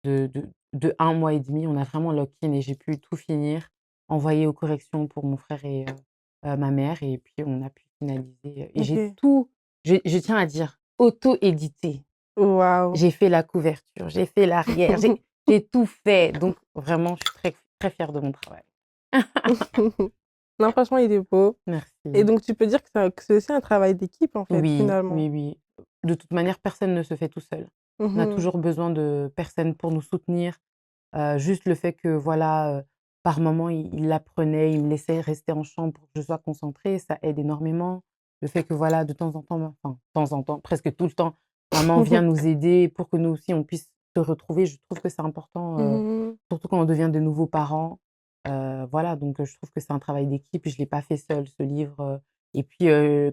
de de 1 mois et demi, on a vraiment lock-in et j'ai pu tout finir, envoyer aux corrections pour mon frère et ma mère et puis on a pu finaliser, et j'ai OK. tout, je tiens à dire, auto-édité. Waouh! J'ai fait la couverture, j'ai fait l'arrière, j'ai tout fait donc vraiment je suis très très fière de mon travail. Non, franchement, il est beau et Merci. donc tu peux dire que c'est aussi un travail d'équipe, en fait, Oui, finalement? oui, oui. De toute manière, personne ne se fait tout seul. On a Mmh. toujours besoin de personnes pour nous soutenir. Juste le fait que voilà, par moment, il apprenait, il me laissait rester en chambre pour que je sois concentrée, ça aide énormément. Le fait que voilà, de temps en temps, enfin, de temps en temps, presque tout le temps, maman vient nous aider pour que nous aussi on puisse se retrouver. Je trouve que c'est important, Mmh. surtout quand on devient de nouveaux parents. Voilà, donc je trouve que c'est un travail d'équipe. Je l'ai pas fait seule ce livre, et puis,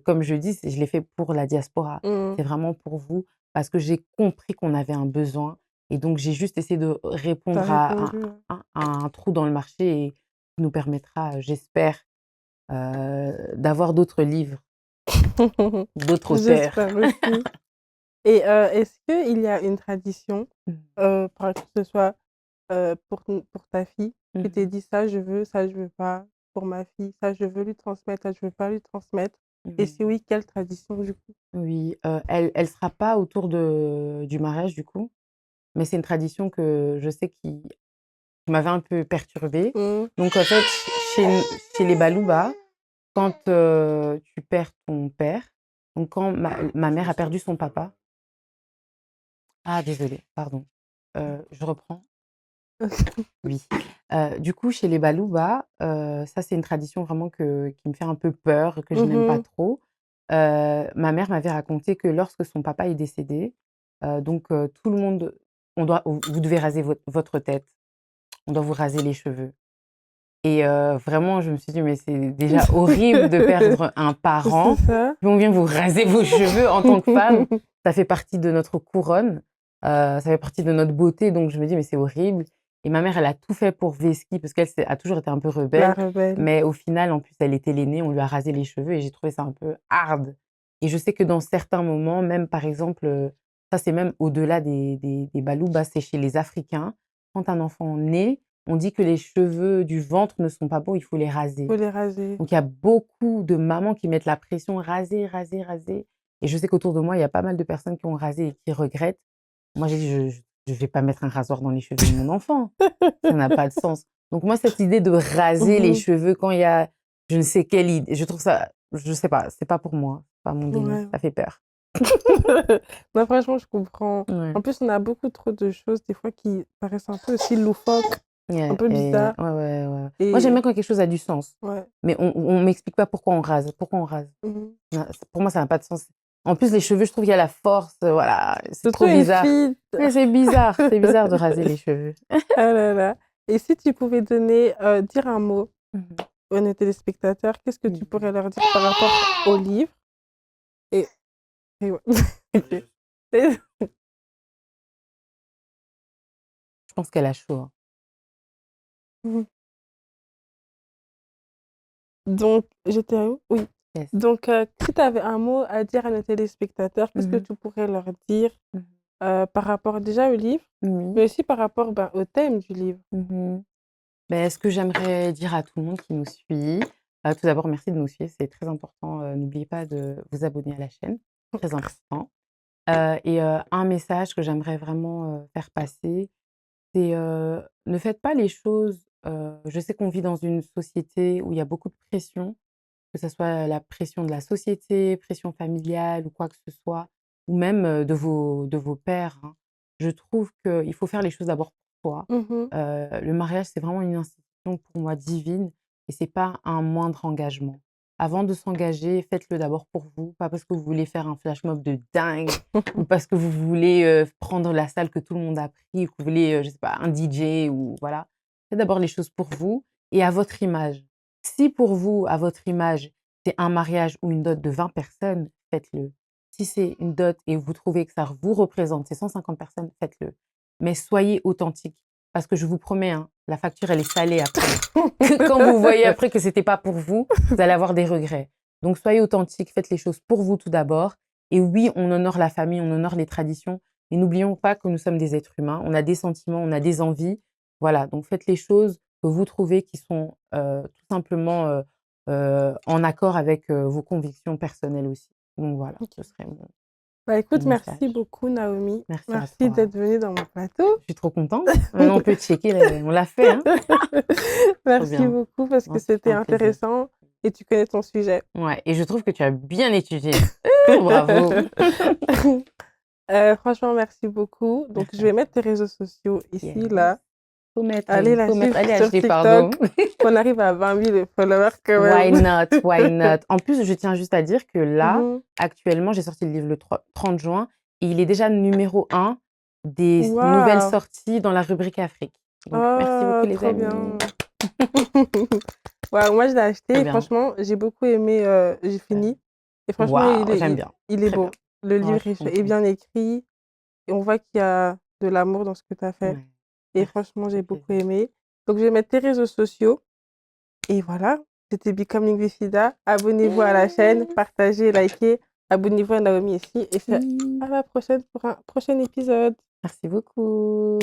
comme je dis, je l'ai fait pour la diaspora. Mmh. C'est vraiment pour vous parce que j'ai compris qu'on avait un besoin et donc j'ai juste essayé de Tu répondre à répondu, ouais. un trou dans le marché et qui nous permettra, j'espère, d'avoir d'autres livres, d'autres auteurs. J'espère aussi et est-ce qu'il y a une tradition, Mmh. par exemple, que ce soit, pour ta fille, Mmh tu t'es mh. dit: ça je veux pas pour ma fille, ça je veux lui transmettre, ça je veux pas lui transmettre» et si Mmh. oui, quelle tradition du coup? Oui, elle sera pas autour du mariage du coup, mais c'est une tradition que je sais qui m'avait un peu perturbée. Mmh. Donc en fait, chez les Balouba, quand, tu perds ton père, donc quand ma mère a perdu son papa. Ah désolée, pardon. Je reprends. Oui. Du coup, chez les Balouba, ça c'est une tradition vraiment qui me fait un peu peur, que je n'aime pas Mmh. trop. Ma mère m'avait raconté que lorsque son papa est décédé, donc tout le monde vous devez raser votre tête, on doit vous raser les cheveux et vraiment je me suis dit: «Mais c'est déjà horrible de perdre un C'est parent, ça. puis on vient vous raser vos cheveux en tant que femme». Ça fait partie de notre couronne, ça fait partie de notre beauté, donc je me dis: «Mais c'est horrible» et ma mère, elle a tout fait pour Veski parce qu'elle a toujours été un peu La rebelle, rebelle. mais au final, en plus, elle était l'aînée, on lui a rasé les cheveux et j'ai trouvé ça un peu hard et je sais que dans certains moments, même par exemple, ça c'est même au-delà des Balouba, c'est chez les Africains. Quand un enfant naît, on dit que les cheveux du ventre ne sont pas beaux, il faut les raser. Faut les raser. Donc il y a beaucoup de mamans qui mettent la pression, raser, raser, raser et je sais qu'autour de moi, il y a pas mal de personnes qui ont rasé et qui regrettent. Moi, j'ai dit: «Je vais pas mettre un rasoir dans les cheveux de mon enfant, ça n'a pas de sens». Donc moi, cette idée de raser les Mmh. cheveux quand il y a je ne sais quelle idée, je trouve ça je sais pas, c'est pas pour moi, c'est pas mon délire, Ouais. ça fait peur. Non, franchement, je comprends. Ouais. En plus, on a beaucoup trop de choses, des fois, qui paraissent un peu aussi loufoques, un Ouais peu et bizarres ouais, ouais, ouais. Moi, j'aime et bien quand quelque chose a du sens, ouais. mais on m'explique pas pourquoi on rase. Pourquoi on rase? Mmh. Non, pour moi, ça n'a pas de sens. En plus, les cheveux, je trouve qu'il y a la force, voilà, c'est Surtout trop une bizarre. fille. Ouais, c'est bizarre de raser les cheveux. Ah là là et si tu pouvais donner, dire un mot Mmh mh. à nos téléspectateurs, qu'est-ce que tu pourrais Mmh. leur dire par rapport au livre? Et ouais. OK. Et Je pense qu'elle a chaud, hein. mmh donc j'étais où? Oui. Yes. Donc si tu avais un mot à dire à nos téléspectateurs, qu'est-ce Mmh que mh. tu pourrais leur dire, Mmh. par rapport déjà au livre, Oui. mais aussi par rapport, ben, au thème du livre? Mmh mh. Beh, ce que j'aimerais dire à tout le monde qui nous suit, tout d'abord merci de nous suivre, c'est très important, n'oubliez pas de vous abonner à la chaîne, très important. Et un message que j'aimerais vraiment, faire passer, c'est, ne faites pas les choses, je sais qu'on vit dans une société où il y a beaucoup de pression, que ça soit la pression de la société, pression familiale ou quoi que ce soit, ou même, de vos pairs, hein. Je trouve qu'il faut faire les choses d'abord pour soi. Mmh mh. Le mariage, c'est vraiment une institution pour moi divine et c'est pas un moindre engagement. Avant de s'engager, faites-le d'abord pour vous, pas parce que vous voulez faire un flash mob de dingue ou parce que vous voulez, prendre la salle que tout le monde a pris ou que vous voulez, je sais pas, un DJ ou voilà. Faites d'abord les choses pour vous et à votre image. Si pour vous, à votre image, c'est un mariage ou une dot de 20 personnes, faites-le. Si c'est une dot et vous trouvez que ça vous représente, c'est 150 personnes, faites-le. Mais soyez authentique parce que je vous promets, hein, la facture, elle est salée après. Quand vous voyez après que c'était pas pour vous, vous allez avoir des regrets. Donc soyez authentique, faites les choses pour vous tout d'abord. Et oui, on honore la famille, on honore les traditions, mais n'oublions pas que nous sommes des êtres humains. On a des sentiments, on a des envies. Voilà, donc faites les choses que vous trouvez qui sont tout simplement en accord avec vos convictions personnelles aussi. Donc voilà, ce OK. serait mon Bah, le écoute, merci message. beaucoup, Naomi. Merci à Merci toi. d'être venue dans mon plateau. Je suis trop contente. Maintenant, on peut checker, on l'a fait, hein? Trop Merci bien. beaucoup parce que Non, c'était c'était un plaisir. intéressant et tu connais ton sujet. Ouais, et je trouve que tu as bien étudié. Bravo. Franchement, merci beaucoup. Donc, je Merci à vais mettre toi. tes réseaux sociaux ici, Yes. là. Faut mettre, Allez la faut mettre. suivre Allez sur acheter, pardon. TikTok, qu'on arrive à 20 000 followers quand Why même. not? Why not? En plus, je tiens juste à dire que là, Mhm. actuellement, j'ai sorti le livre le 30 juin et il est déjà numéro 1 des nouvelles Waouh! sorties dans la rubrique Afrique. Donc, merci Oh, beaucoup, les trop amis. bien. Waouh, moi, je l'ai acheté Très et bien. franchement, j'ai beaucoup aimé. J'ai Euh, fini. Et franchement, Waouh, j'aime bien. il est Très bien. beau. Le Oh, livre je suis est contente. bien écrit et on voit qu'il y a de l'amour dans ce que tu as fait. Ouais, Et merci, franchement, ça j'ai fait beaucoup plaisir. aimé. Donc, je vais mettre tes réseaux sociaux. Et voilà, c'était Becoming with Fida. Abonnez-vous à la chaîne, partagez, likez. Abonnez-vous à Naomi ici. Et c'est Merci. à la prochaine pour un prochain épisode. Merci beaucoup.